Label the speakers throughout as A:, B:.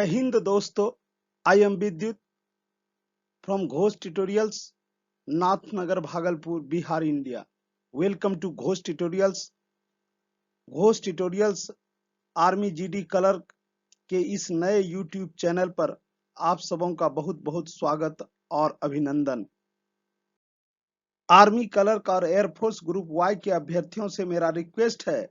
A: जय हिंद दोस्तों, I am Vidyut from Ghosh tutorials, Nathnagar, Bhagalpur, Bihar, India. Welcome to Ghosh tutorials. Ghosh tutorials army GD clerk के इस नए यूट्यूब चैनल पर आप सबों का बहुत बहुत स्वागत और अभिनंदन। आर्मी क्लर्क और एयरफोर्स ग्रुप वाई के अभ्यर्थियों से मेरा रिक्वेस्ट है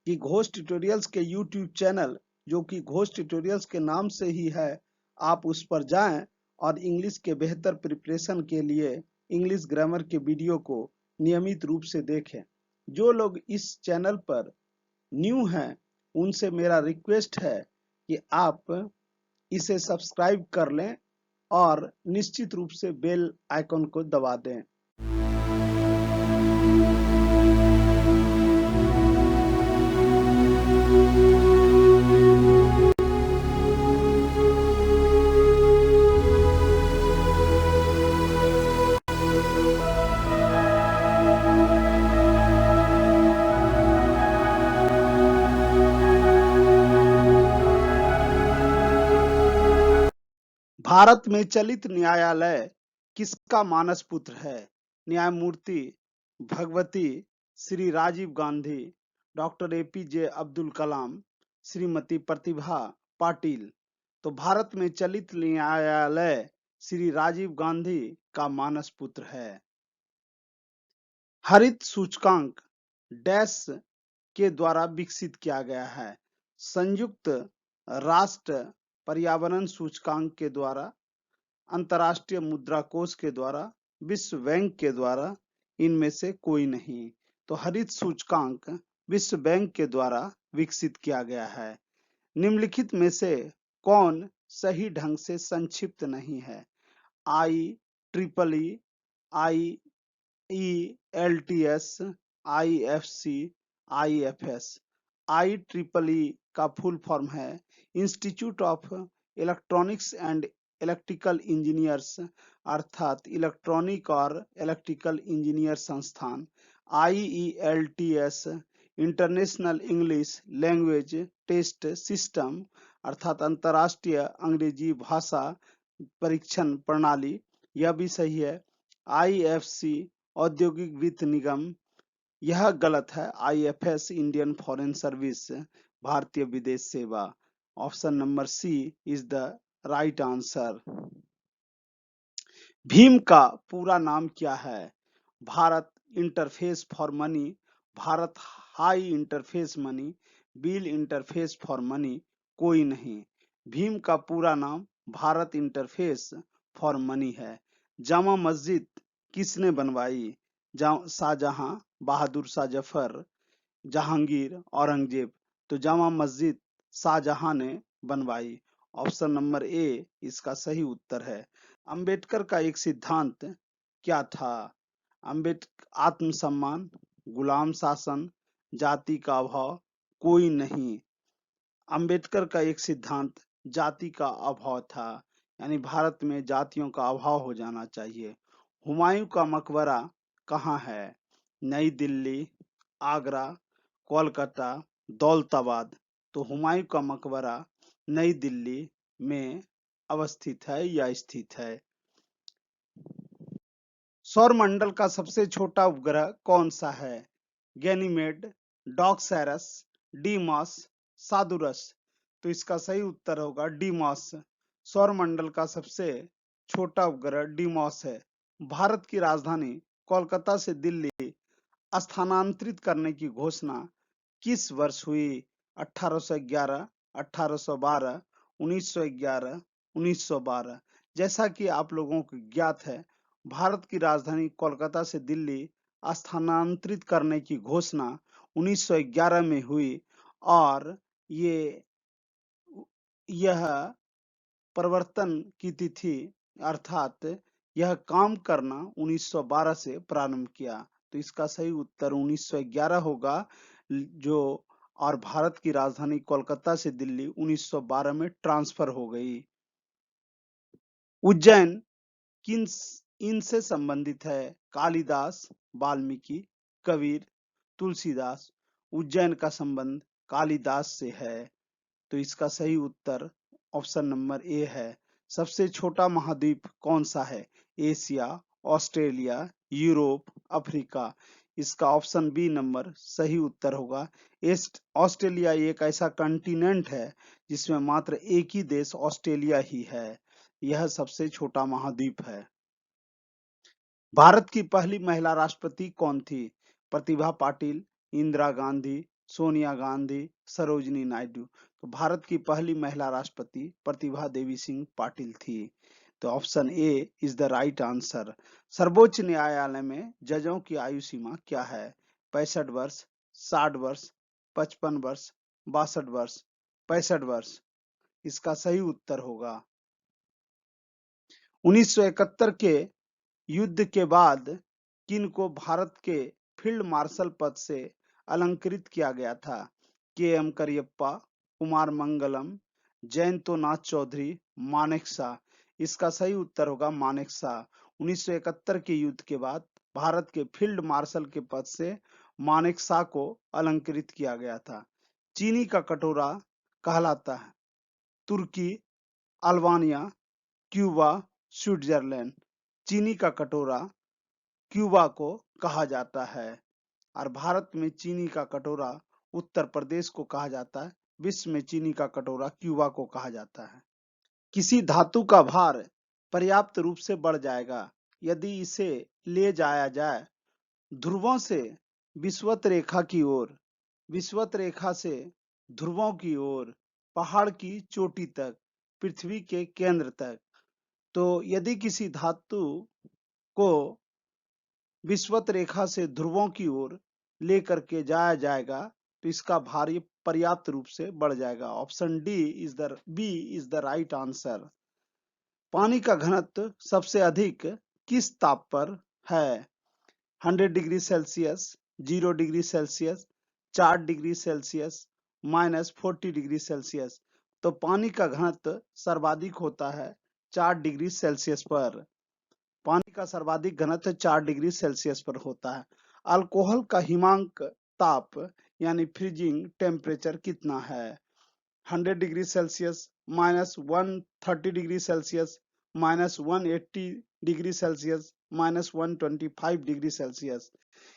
A: कि घोष ट्यूटोरियल्स के यूट्यूब चैनल, जो कि घोष ट्यूटोरियल्स के नाम से ही है, आप उस पर जाएं और इंग्लिश के बेहतर प्रिपरेशन के लिए इंग्लिश ग्रामर के वीडियो को नियमित रूप से देखें। जो लोग इस चैनल पर न्यू हैं, उनसे मेरा रिक्वेस्ट है कि आप इसे सब्सक्राइब कर लें और निश्चित रूप से बेल आइकन को दबा दें। भारत में चलित न्यायालय किसका मानस पुत्र है? न्यायमूर्ति भगवती श्री राजीव गांधी, डॉक्टर एपीजे अब्दुल कलाम, श्रीमती प्रतिभा पाटिल। तो भारत में चलित न्यायालय श्री राजीव गांधी का मानस पुत्र है। हरित सूचकांक डैश के द्वारा विकसित किया गया है? संयुक्त राष्ट्र पर्यावरण सूचकांक के द्वारा, अंतर्राष्ट्रीय मुद्रा कोष के द्वारा, विश्व बैंक के द्वारा, इनमें से कोई नहीं। तो हरित सूचकांक विश्व बैंक के द्वारा विकसित किया गया है। निम्नलिखित में से कौन सही ढंग से संक्षिप्त नहीं है? IEEE, IELTS, IFC, IFS। IEEE का फुल फॉर्म है institute of electronics and electrical engineers, अर्थात इलेक्ट्रॉनिक और इलेक्ट्रिकल इंजीनियर संस्थान। IELTS international English language test system, अर्थात अंतर्राष्ट्रीय अंग्रेजी भाषा परीक्षण प्रणाली, यह भी सही है। IFC औद्योगिक वित्त निगम, यह गलत है। IFS इंडियन फॉरेन सर्विस, भारतीय विदेश सेवा। Option number C is the right answer. भीम का पूरा नाम क्या है? Bharat interface for money, Bharat high interface money, bill interface for money, कोई नहीं। भीम का पूरा नाम भारत इंटरफेस फॉर मनी है। जामा मस्जिद किसने बनवाई? शाहजहां, बहादुर शाह जफर, जहांगीर, औरंगजेब। तो जामा मस्जिद शाहजहां ने बनवाई। ऑप्शन नंबर ए इसका सही उत्तर है। अंबेडकर का एक सिद्धांत क्या था? आत्मसम्मान, गुलाम शासन, जाति का अभाव, कोई नहीं। अंबेडकर का एक सिद्धांत जाति का अभाव था, यानी भारत में जातियों का अभाव हो जाना चाहिए। हुमायूं का मकबरा कहाँ है? नई दिल्ली, आगरा, कोलकाता, दौलताबाद। तो हुमायूं का मकबरा नई दिल्ली में अवस्थित है या स्थित है। सौर मंडल का सबसे छोटा उपग्रह कौन सा है? Ganymede, डॉक्सैरस, Deimos, सादुरस। तो इसका सही उत्तर होगा डीमॉस। सौर मंडल का सबसे छोटा उपग्रह डीमॉस है। भारत की राजधानी कोलकाता से दिल्ली स्थानांतरित करने की घोषणा किस वर्ष हुई? 1811, 1812, 1911, 1912। जैसा कि आप लोगों को ज्ञात है, भारत की राजधानी कोलकाता से दिल्ली स्थानांतरित करने की घोषणा 1911 में हुई और यह परिवर्तन की तिथि, अर्थात यह काम करना 1912 से प्रारंभ किया। तो इसका सही उत्तर 1911 होगा, जो और भारत की राजधानी कोलकाता से दिल्ली 1912 में ट्रांसफर हो गई। उज्जैन किन इनसे संबंधित है? कालिदास, वाल्मीकि, कबीर, तुलसीदास। उज्जैन का संबंध कालिदास से है। तो इसका सही उत्तर ऑप्शन नंबर ए है। सबसे छोटा महाद्वीप कौन सा है? Asia, Australia, Europe, Africa. इसका ऑप्शन बी नंबर सही उत्तर होगा। ऑस्ट्रेलिया एक ऐसा कंटिनेंट है जिसमें मात्र एक ही देश ऑस्ट्रेलिया ही है। यह सबसे छोटा महाद्वीप है। भारत की पहली महिला राष्ट्रपति कौन थी? प्रतिभा पाटिल, इंदिरा गांधी, सोनिया गांधी, सरोजिनी नायडू। तो भारत की पहली महिला राष्ट्रपति प्रतिभा देवी सिंह पाटिल थी। तो option A is the right answer. सर्वोच्च न्यायालय में जजों की आयु सीमा क्या है? 65 वर्ष, 60 वर्ष, 55 वर्ष, 62 वर्ष, 65 वर्ष। इसका सही उत्तर होगा। 1971 के युद्ध के बाद किन को भारत के फील्ड मार्शल पद से अलंकृत किया गया था? के एम करियप्पा, कुमार मंगलम, जयंतो नाथ चौधरी, मानेकशॉ। इसका सही उत्तर होगा मानेकशॉ। 1971 के युद्ध के बाद भारत के फील्ड मार्शल के पद से मानेकशॉ को अलंकृत किया गया था। चीनी का कटोरा कहलाता है तुर्की, अल्बानिया, क्यूबा, स्विट्जरलैंड। चीनी का कटोरा क्यूबा को कहा जाता है और भारत में चीनी का कटोरा उत्तर प्रदेश को कहा जाता है। विश्व में चीनी का कटोरा क्यूबा को कहा जाता है। किसी धातु का भार पर्याप्त रूप से बढ़ जाएगा यदि इसे ले जाया जाए ध्रुवों से विषुवत रेखा की ओर, विषुवत रेखा से ध्रुवों की ओर, पहाड़ की चोटी तक, पृथ्वी के केंद्र तक। तो यदि किसी धातु को विषुवत रेखा से ध्रुवों की ओर लेकर के जाया जाएगा तो इसका भार पर्याप्त रूप से बढ़ जाएगा। Option B is the right answer. पानी का घनत्व सबसे अधिक किस ताप पर है? 100 degree Celsius, 0 degree Celsius, 4 degree Celsius, -40 degree Celsius. तो पानी का घनत्व सर्वाधिक होता है 4 डिग्री सेल्सियस पर। पानी का सर्वाधिक घनत्व 4 डिग्री सेल्सियस पर होता है। अल्कोहल का हिमांक ताप यानी फ्रीजिंग टेम्परेचर कितना है? 100 degree Celsius, -130 degree Celsius, -180 degree Celsius, -125 degree Celsius.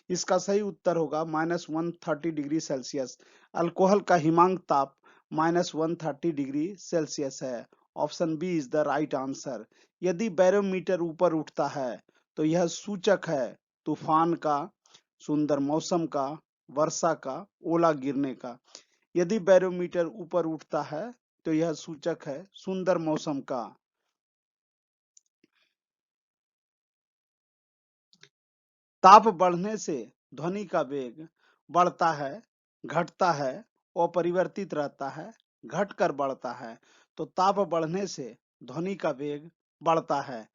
A: इसका सही उत्तर होगा -130 डिग्री सेल्सियस। अल्कोहल का हिमांक ताप -130 डिग्री सेल्सियस है। Option B is the right answer. यदि बैरोमीटर ऊपर उठता है तो यह सूचक है तूफान का, सुंदर मौसम का, वर्षा का, ओला गिरने का। यदि बैरोमीटर ऊपर उठता है तो यह सूचक है सुंदर मौसम का। ताप बढ़ने से ध्वनि का वेग बढ़ता है, घटता है, अपरिवर्तित रहता है, घटकर बढ़ता है। तो ताप बढ़ने से ध्वनि का वेग बढ़ता है।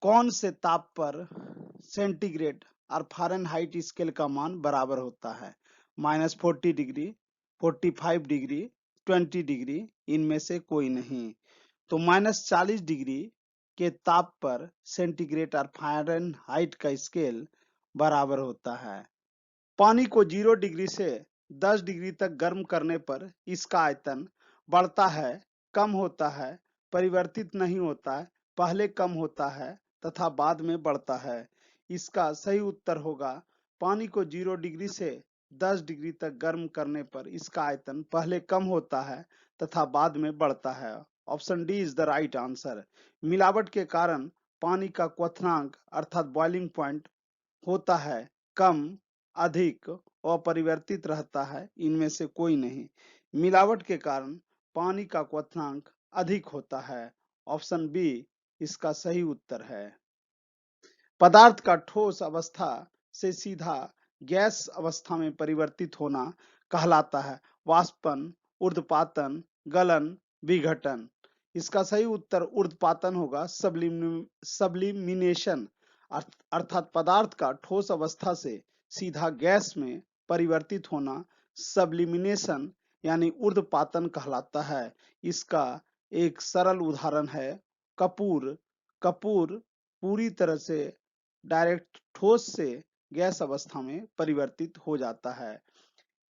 A: कौन से ताप पर सेंटीग्रेड और फ़ारेनहाइट स्केल का मान बराबर होता है? -40 डिग्री, 45 डिग्री, 20 डिग्री। इनमें से कोई नहीं। तो -40 डिग्री के ताप पर सेंटीग्रेड और फ़ारेनहाइट का स्केल बराबर होता है। पानी को 0 डिग्री से 10 डिग्री तक गर्म करने पर इसका आयतन बढ़ता है, कम होता है, परिवर्तित नहीं होता है, पहले कम होता है तथा बाद में बढ़ता है। इसका सही उत्तर होगा पानी को 0 डिग्री से 10 डिग्री तक गर्म करने पर इसका आयतन पहले कम होता है तथा बाद में बढ़ता है। Option D is the right answer. मिलावट के कारण पानी का क्वथनांक अर्थात बॉइलिंग पॉइंट होता है कम, अधिक, अपरिवर्तित रहता है। इनमें से कोई नहीं। मिलावट के कारण पानी का क्वथनांक अधिक होता है। ऑप्शन बी इसका सही उत्तर है। पदार्थ का ठोस अवस्था से सीधा गैस अवस्था में परिवर्तित होना कहलाता है वाष्पन, ऊर्ध्वपातन, गलन, विघटन। इसका सही उत्तर ऊर्ध्वपातन होगा, सब्लिमिनेशन। अर्थात पदार्थ का ठोस अवस्था से सीधा गैस में परिवर्तित होना सब्लिमिनेशन यानी ऊर्ध्वपातन कहलाता है। इसका एक सरल उदाहरण है कपूर। कपूर पूरी तरह से डायरेक्ट ठोस से गैस अवस्था में परिवर्तित हो जाता है।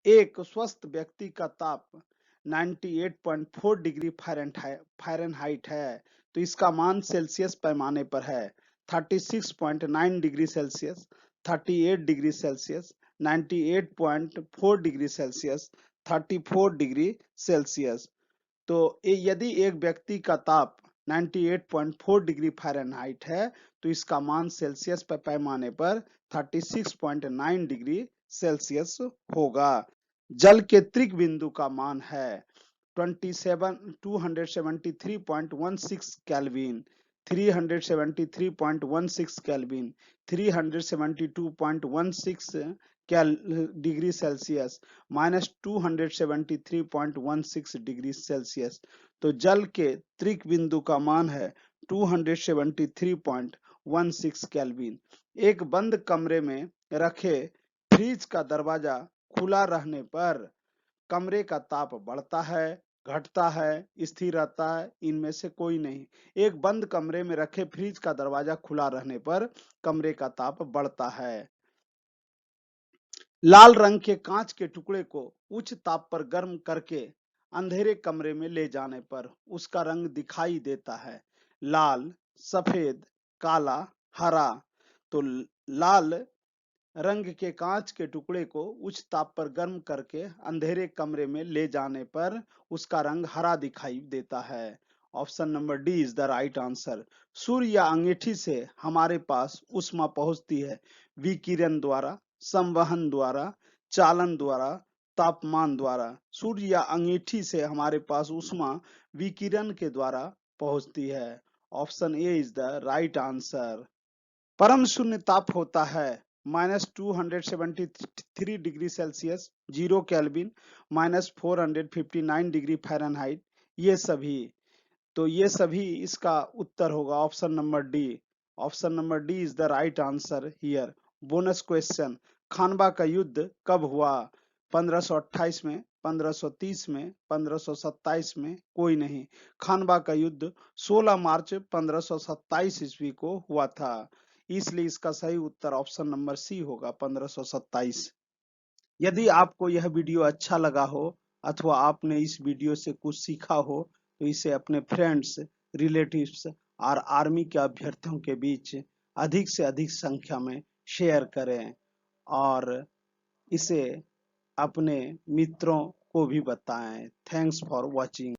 A: एक स्वस्थ व्यक्ति का ताप 98.4 डिग्री फ़ारेनहाइट है। तो इसका मान सेल्सियस पैमाने पर है 36.9 degree Celsius, 38 degree Celsius, 98.4 degree Celsius, 34 degree Celsius. तो यदि एक व्यक्ति का ताप 98.4 डिग्री फ़ारेनहाइट है तो इसका मान सेल्सियस पर पैमाने पर 36.9 डिग्री सेल्सियस होगा। जल के त्रिक बिंदु का मान है 273.16 kelvin, 373.16 kelvin, 372.16 degree Celsius, -273.16 degree Celsius. तो जल के त्रिक बिंदु का मान है 273.16 केल्विन। एक बंद कमरे में रखे फ्रिज का दरवाजा खुला रहने पर कमरे का ताप बढ़ता है, घटता है, स्थिर रहता है, इनमें से कोई नहीं। एक बंद कमरे में रखे फ्रिज का दरवाजा खुला रहने पर कमरे का ताप बढ़ता है। लाल रंग के कांच के टुकड़े को उच्च ताप पर गर्म करके अंधेरे कमरे में ले जाने पर उसका रंग दिखाई देता है लाल, सफेद, काला, हरा। तो लाल रंग के कांच के टुकड़े को उच्च ताप पर गर्म करके अंधेरे कमरे में ले जाने पर उसका रंग हरा दिखाई देता है। Option number D is the right answer. सूर्य या अंगीठी से हमारे पास ऊष्मा पहुंचती है विकिरण द्वारा, संवहन द्वारा, चालन द्वारा, तापमान द्वारा। सूर्य या अंगीठी से हमारे पास ऊष्मा विकिरण के द्वारा पहुंचती है। Option A is the right answer. परम शून्य ताप होता है -273 degree Celsius, 0 kelvin, -459 degree Fahrenheit. ये सभी, तो ये सभी इसका उत्तर होगा option number D. Option number D is the right answer here. Bonus question, Khanwa का युद्ध कब हुआ? 1528 में, 1530 में, 1527 में, कोई नहीं। खानवा का युद्ध 16 मार्च 1527 ईस्वी को हुआ था, इसलिए इसका सही उत्तर ऑप्शन नंबर सी होगा 1527। यदि आपको यह वीडियो अच्छा लगा हो अथवा आपने इस वीडियो से कुछ सीखा हो तो इसे अपने फ्रेंड्स, रिलेटिव्स और आर्मी के अभ्यर्थियों के बीच अधिक से अधिक संख्या में शेयर करें और इसे अपने मित्रों को भी बताएं। Thanks for watching.